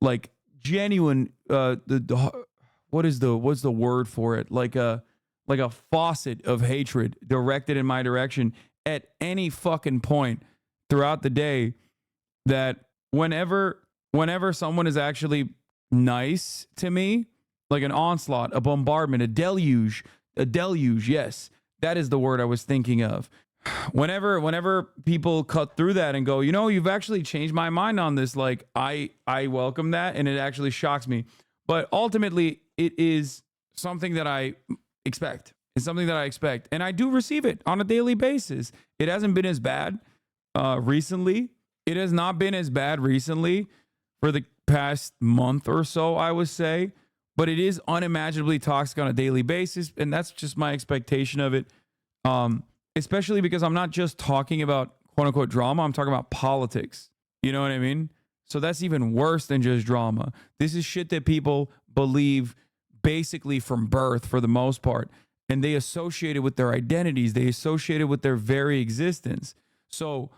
like genuine, what's the word for it? Like a faucet of hatred directed in my direction at any fucking point throughout the day, that whenever someone is actually nice to me, like an onslaught, a bombardment, a deluge, yes. That is the word I was thinking of. Whenever people cut through that and go, you know, you've actually changed my mind on this, like I welcome that, and it actually shocks me. But ultimately, it is something that I expect. It's something that I expect, and I do receive it on a daily basis. It hasn't been as bad recently. It has not been as bad recently for the past month or so, I would say. But it is unimaginably toxic on a daily basis, and that's just my expectation of it. Especially because I'm not just talking about quote unquote drama, I'm talking about politics. You know what I mean? So that's even worse than just drama. This is shit that people believe basically from birth for the most part. And they associate it with their identities. They associate it with their very existence. So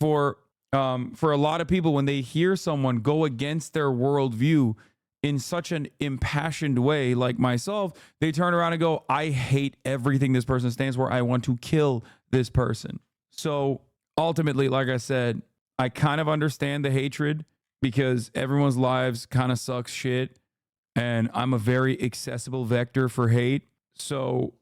for a lot of people, when they hear someone go against their worldview in such an impassioned way, like myself, they turn around and go, I hate everything this person stands for. I want to kill this person. So ultimately, like I said, I kind of understand the hatred because everyone's lives kind of sucks shit. And I'm a very accessible vector for hate. So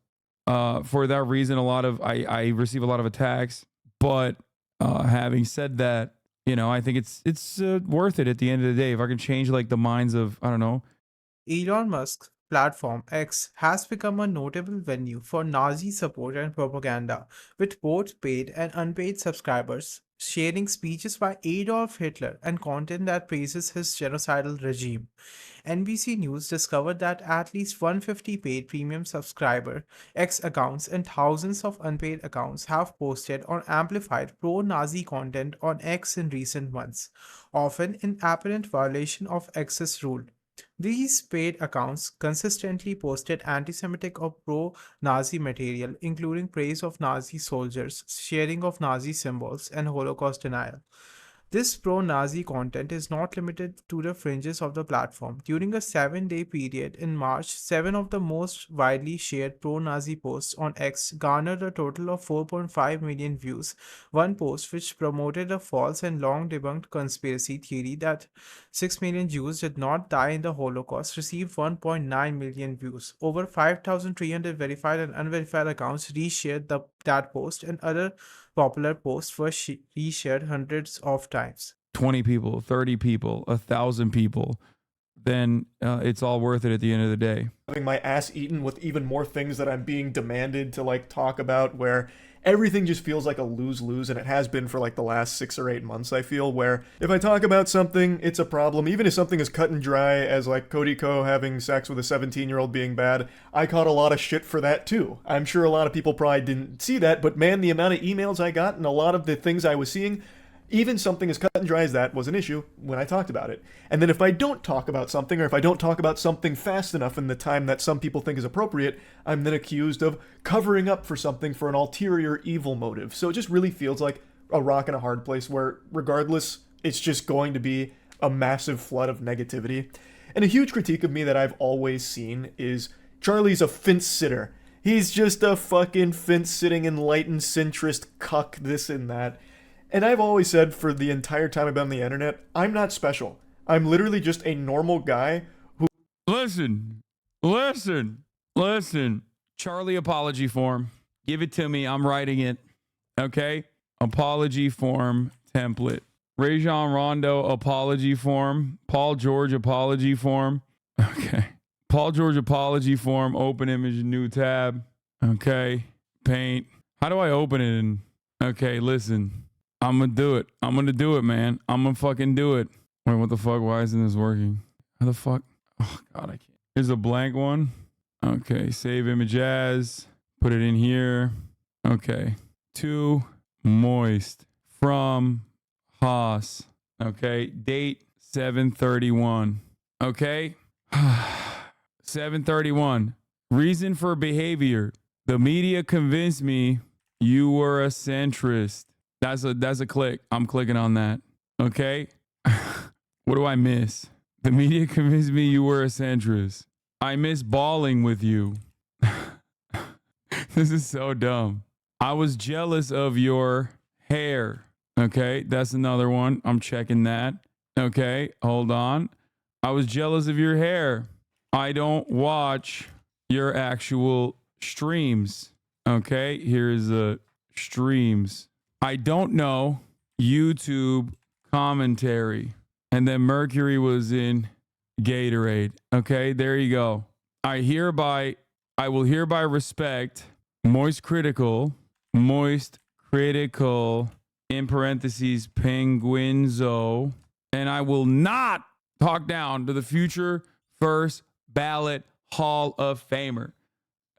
for that reason, I receive a lot of attacks. But having said that, you know, I think it's worth it at the end of the day. If I can change like the minds of, I don't know. Elon Musk's platform X has become a notable venue for Nazi support and propaganda, with both paid and unpaid subscribers sharing speeches by Adolf Hitler and content that praises his genocidal regime. NBC News discovered that at least 150 paid premium subscriber X accounts and thousands of unpaid accounts have posted or amplified pro-Nazi content on X in recent months, often in apparent violation of X's rule. These paid accounts consistently posted anti-Semitic or pro-Nazi material, including praise of Nazi soldiers, sharing of Nazi symbols, and Holocaust denial. This pro-Nazi content is not limited to the fringes of the platform. During a 7-day period in March, 7 of the most widely shared pro-Nazi posts on X garnered a total of 4.5 million views. One post, which promoted a false and long-debunked conspiracy theory that 6 million Jews did not die in the Holocaust, received 1.9 million views. Over 5,300 verified and unverified accounts reshared that post, and other popular posts were reshared hundreds of times. 20 people, 30 people, 1,000 people, then it's all worth it at the end of the day. Having my ass eaten with even more things that I'm being demanded to like talk about, where everything just feels like a lose-lose, and it has been for like the last 6 or 8 months, I feel, where if I talk about something, it's a problem. Even if something is cut and dry as like Cody Ko having sex with a 17-year-old being bad, I caught a lot of shit for that too. I'm sure a lot of people probably didn't see that, but man, the amount of emails I got and a lot of the things I was seeing, even something as cut and dry as that was an issue when I talked about it. And then if I don't talk about something, or if I don't talk about something fast enough in the time that some people think is appropriate, I'm then accused of covering up for something for an ulterior evil motive. So it just really feels like a rock and a hard place where regardless, it's just going to be a massive flood of negativity. And a huge critique of me that I've always seen is Charlie's a fence sitter. He's just a fucking fence sitting enlightened centrist cuck, this and that. And I've always said for the entire time I've been on the internet, I'm not special. I'm literally just a normal guy who... Listen. Charlie apology form. Give it to me. I'm writing it. Okay? Apology form template. Rajon Rondo apology form. Paul George apology form. Okay. Paul George apology form. Open image, new tab. Okay. Paint. How do I open it? Okay, listen. I'm gonna do it. I'm gonna do it, man. I'm gonna fucking do it. Wait, what the fuck? Why isn't this working? How the fuck? Oh, God, I can't. Here's a blank one. Okay, save image as. Put it in here. Okay. To Moist from Haas. Okay, date 7/31. Okay. 7/31. Reason for behavior. The media convinced me you were a centrist. That's a click. I'm clicking on that. Okay. What do I miss? The media convinced me you were a centrist. I miss balling with you. This is so dumb. I was jealous of your hair. Okay. That's another one. I'm checking that. Okay. Hold on. I was jealous of your hair. I don't watch your actual streams. Okay. Here's the streams. I don't know YouTube commentary. And then Mercury was in Gatorade. Okay, there you go. I will hereby respect MoistCritikal, in parentheses, Penguinzo, and I will not talk down to the future first ballot Hall of Famer.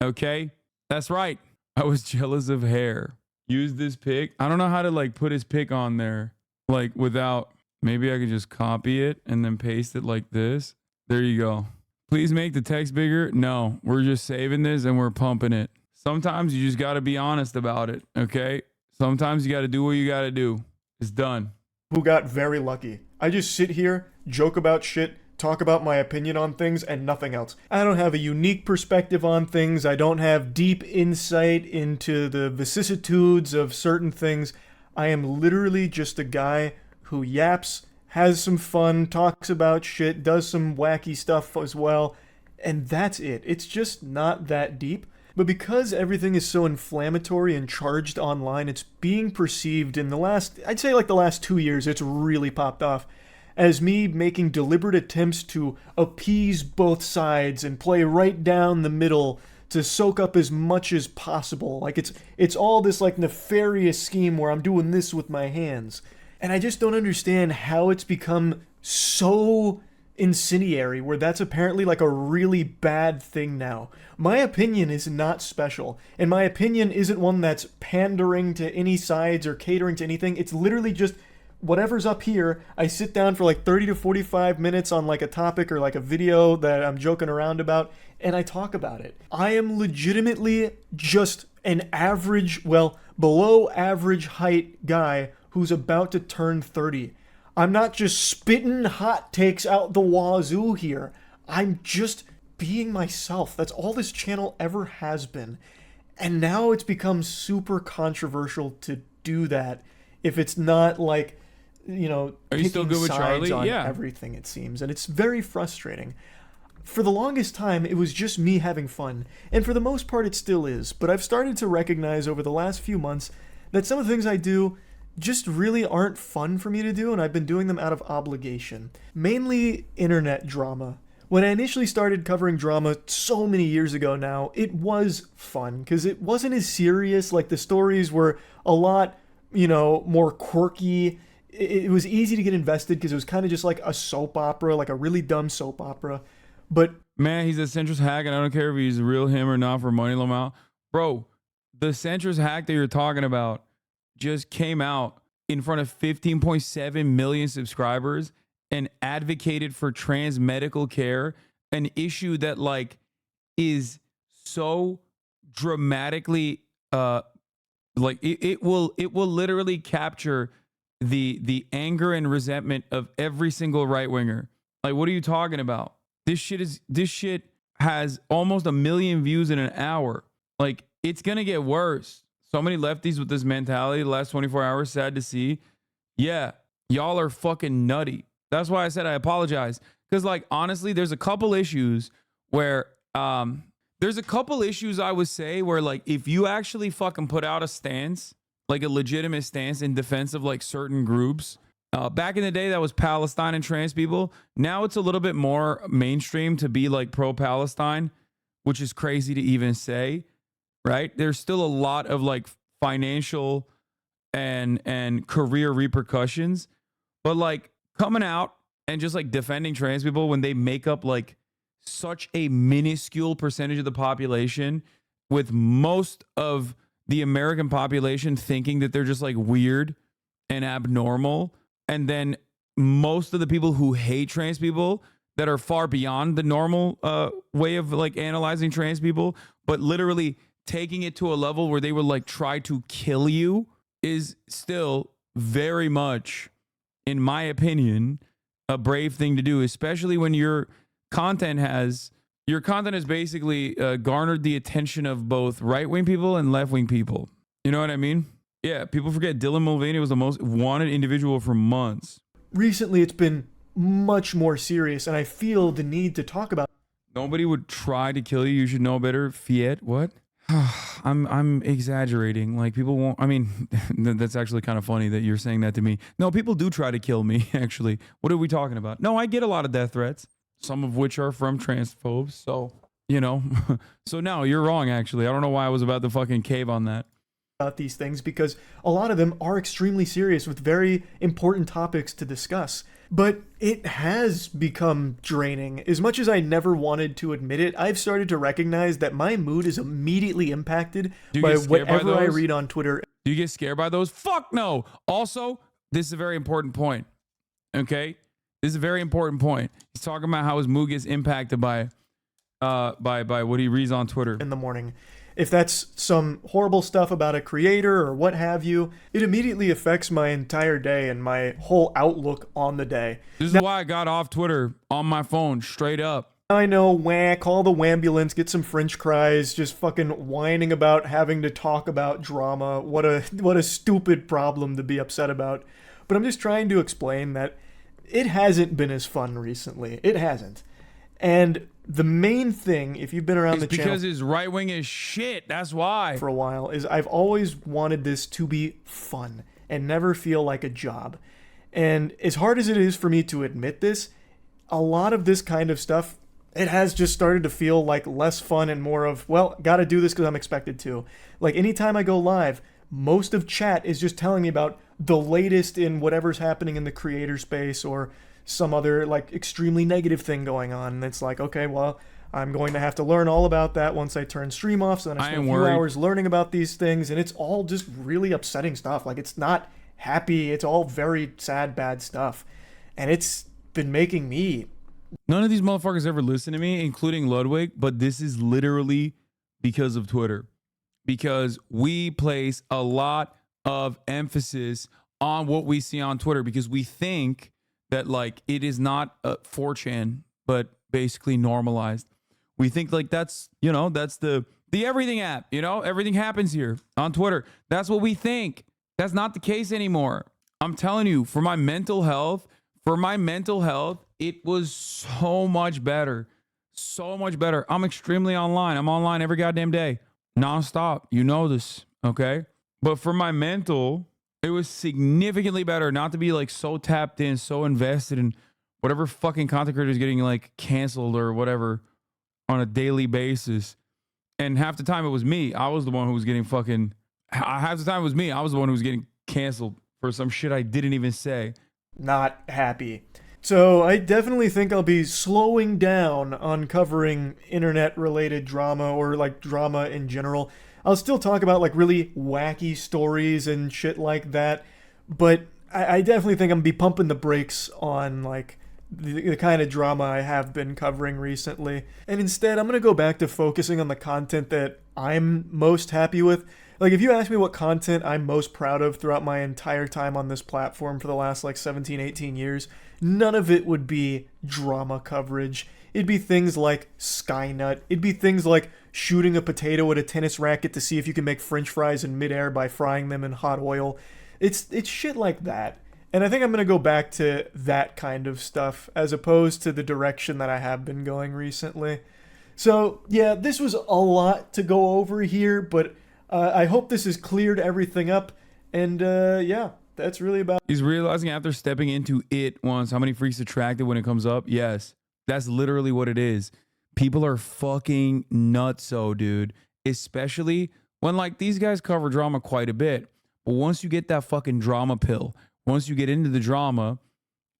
Okay, that's right. I was jealous of hair. Use this pic. I don't know how to like put his pic on there, like without, maybe I could just copy it and then paste it like this. There you go. Please make the text bigger. No, we're just saving this and we're pumping it. Sometimes you just got to be honest about it, okay? Sometimes you got to do what you got to do. It's done. Who got very lucky. I just sit here, joke about shit, talk about my opinion on things, and nothing else. I don't have a unique perspective on things. I don't have deep insight into the vicissitudes of certain things. I am literally just a guy who yaps, has some fun, talks about shit, does some wacky stuff as well, and that's it. It's just not that deep. But because everything is so inflammatory and charged online, it's being perceived in the last, I'd say like the last 2 years, it's really popped off as me making deliberate attempts to appease both sides and play right down the middle to soak up as much as possible. Like it's all this like nefarious scheme where I'm doing this with my hands. And I just don't understand how it's become so incendiary where that's apparently like a really bad thing now. My opinion is not special, and my opinion isn't one that's pandering to any sides or catering to anything. It's literally just whatever's up here. I sit down for like 30 to 45 minutes on like a topic or like a video that I'm joking around about, and I talk about it. I am legitimately just an average, well, below average height guy who's about to turn 30. I'm not just spitting hot takes out the wazoo here. I'm just being myself. That's all this channel ever has been. And now it's become super controversial to do that if it's not like, you know, Are you still good with Charlie? on Yeah. everything, it seems. And it's very frustrating. For the longest time, it was just me having fun. And for the most part, it still is. But I've started to recognize over the last few months that some of the things I do just really aren't fun for me to do, and I've been doing them out of obligation. Mainly internet drama. When I initially started covering drama so many years ago now, it was fun, because it wasn't as serious. Like, the stories were a lot, you know, more quirky. It was easy to get invested, because it was kind of just like a soap opera, like a really dumb soap opera. But Man, he's a centrist hack, and I don't care if he's real him or not for money, Lamau. Bro, the centrist hack that you're talking about just came out in front of 15.7 million subscribers and advocated for trans medical care, an issue that like is so dramatically like it will literally capture the anger and resentment of every single right winger. Like, what are you talking about? This shit has almost 1 million views in an hour. Like, it's gonna get worse. So many lefties with this mentality the last 24 hours, sad to see. Yeah, y'all are fucking nutty. That's why I said I apologize. Because, like, honestly, there's a couple issues where, I would say where, like, if you actually fucking put out a stance, like a legitimate stance in defense of, like, certain groups, back in the day, that was Palestine and trans people. Now it's a little bit more mainstream to be, like, pro-Palestine, which is crazy to even say. Right? There's still a lot of like financial and career repercussions, but like coming out and just like defending trans people when they make up like such a minuscule percentage of the population, with most of the American population thinking that they're just like weird and abnormal, and then most of the people who hate trans people that are far beyond the normal way of like analyzing trans people, but literally taking it to a level where they would like try to kill you, is still very much, in my opinion, a brave thing to do, especially when your content has basically garnered the attention of both right-wing people and left-wing people. You know what I mean? Yeah, people forget Dylan Mulvaney was the most wanted individual for months. recently it's been much more serious, and I feel the need to talk about. Nobody would try to kill you. You should know better. Fiat, what? I'm exaggerating. Like, people won't. I mean, that's actually kind of funny that you're saying that to me. No, people do try to kill me, actually. What are we talking about? No, I get a lot of death threats, some of which are from transphobes. So, you know, so no, you're wrong, actually. I don't know why I was about to fucking cave on that. About these things, because a lot of them are extremely serious with very important topics to discuss. But it has become draining. As much as I never wanted to admit it, I've started to recognize that my mood is immediately impacted by whatever I read on Twitter. Do you get scared by those? Fuck no. Also, this is a very important point. Okay? This is a very important point. He's talking about how his mood gets impacted by what he reads on Twitter. In the morning. If that's some horrible stuff about a creator or what have you, it immediately affects my entire day and my whole outlook on the day. This is why I got off Twitter on my phone straight up. I know, whack, call the wambulance, get some French fries, just fucking whining about having to talk about drama. What a stupid problem to be upset about. But I'm just trying to explain that it hasn't been as fun recently. It hasn't. And the main thing, if you've been around the channel because his right wing is shit. That's why. For a while, is I've always wanted this to be fun and never feel like a job. And as hard as it is for me to admit this, a lot of this kind of stuff, it has just started to feel like less fun and more of, well, gotta do this because I'm expected to. Like anytime I go live, most of chat is just telling me about the latest in whatever's happening in the creator space or some other like extremely negative thing going on. And it's like, okay, well, I'm going to have to learn all about that once I turn stream off. So then I spend a few hours learning about these things, and it's all just really upsetting stuff. Like it's not happy. It's all very sad, bad stuff. And it's been making me... None of these motherfuckers ever listen to me, including Ludwig, but this is literally because of Twitter. Because we place a lot of emphasis on what we see on Twitter because we think that like it is not 4chan, but basically normalized. We think like that's, you know, that's the everything app, you know, everything happens here on Twitter. That's what we think. That's not the case anymore. I'm telling you, for my mental health, it was so much better. So much better. I'm extremely online. I'm online every goddamn day, nonstop. You know this, okay? But for my mental, it was significantly better not to be like so tapped in, so invested in whatever fucking content creator is getting like canceled or whatever on a daily basis. And half the time it was me. I was the one who was getting fucking... Half the time it was me. I was the one who was getting canceled for some shit I didn't even say. Not happy. So I definitely think I'll be slowing down on covering internet-related drama or like drama in general. I'll still talk about like really wacky stories and shit like that, but I definitely think I'm gonna be pumping the brakes on like the kind of drama I have been covering recently. And instead, I'm gonna go back to focusing on the content that I'm most happy with. Like if you ask me what content I'm most proud of throughout my entire time on this platform for the last like 17, 18 years, none of it would be drama coverage. It'd be things like Skynut. It'd be things like shooting a potato at a tennis racket to see if you can make French fries in midair by frying them in hot oil. It's shit like that. And I think I'm going to go back to that kind of stuff as opposed to the direction that I have been going recently. So yeah, this was a lot to go over here, but I hope this has cleared everything up. And yeah, that's really about... He's realizing after stepping into it once how many freaks attracted when it comes up. Yes. That's literally what it is. People are fucking nutso, dude. Especially when like these guys cover drama quite a bit. But once you get that fucking drama pill, once you get into the drama,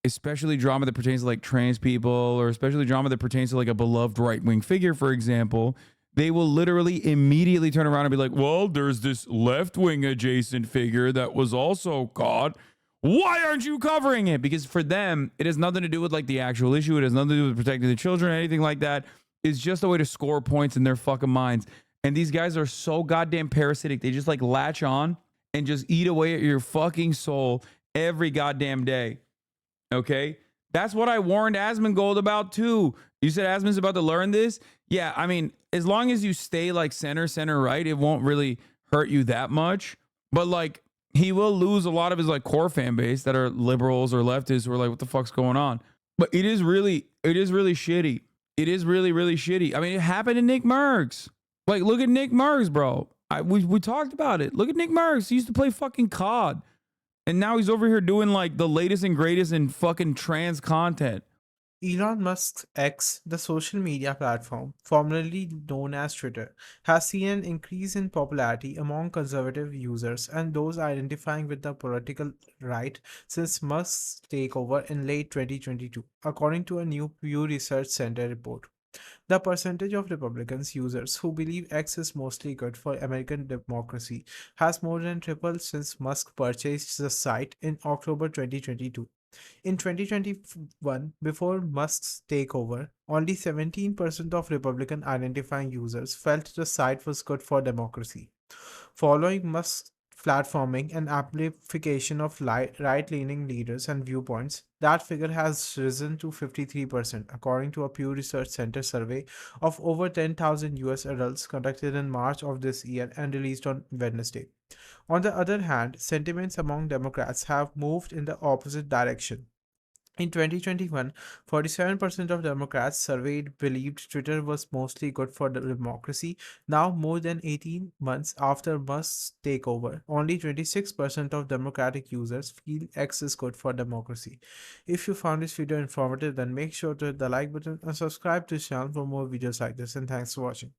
especially drama that pertains to like trans people or especially drama that pertains to like a beloved right-wing figure, for example, they will literally immediately turn around and be like, well, there's this left-wing adjacent figure that was also caught. Why aren't you covering it? Because for them, it has nothing to do with like the actual issue. It has nothing to do with protecting the children or anything like that. It's just a way to score points in their fucking minds. And these guys are so goddamn parasitic. They just like latch on and just eat away at your fucking soul every goddamn day. Okay? That's what I warned Asmongold about too. You said Asmon's about to learn this? Yeah, I mean, as long as you stay like center right, it won't really hurt you that much. But like, he will lose a lot of his like core fan base that are liberals or leftists who are like, what the fuck's going on? But it is really shitty. It is really shitty. I mean, it happened to Nick Merckx. Like, look at Nick Merckx, bro. We talked about it. Look at Nick Merckx. He used to play fucking COD. And now he's over here doing like the latest and greatest in fucking trans content. Elon Musk's X, the social media platform, formerly known as Twitter, has seen an increase in popularity among conservative users and those identifying with the political right since Musk's takeover in late 2022, according to a new Pew Research Center report. The percentage of Republicans users who believe X is mostly good for American democracy has more than tripled since Musk purchased the site in October 2022. In 2021, before Musk's takeover, only 17% of Republican identifying users felt the site was good for democracy. Following Musk's platforming and amplification of right leaning leaders and viewpoints, that figure has risen to 53%, according to a Pew Research Center survey of over 10,000 US adults conducted in March of this year and released on Wednesday. On the other hand, sentiments among Democrats have moved in the opposite direction. In 2021, 47% of Democrats surveyed believed Twitter was mostly good for the democracy. Now, more than 18 months after Musk's takeover, only 26% of Democratic users feel X is good for democracy. If you found this video informative, then make sure to hit the like button and subscribe to the channel for more videos like this. And thanks for watching.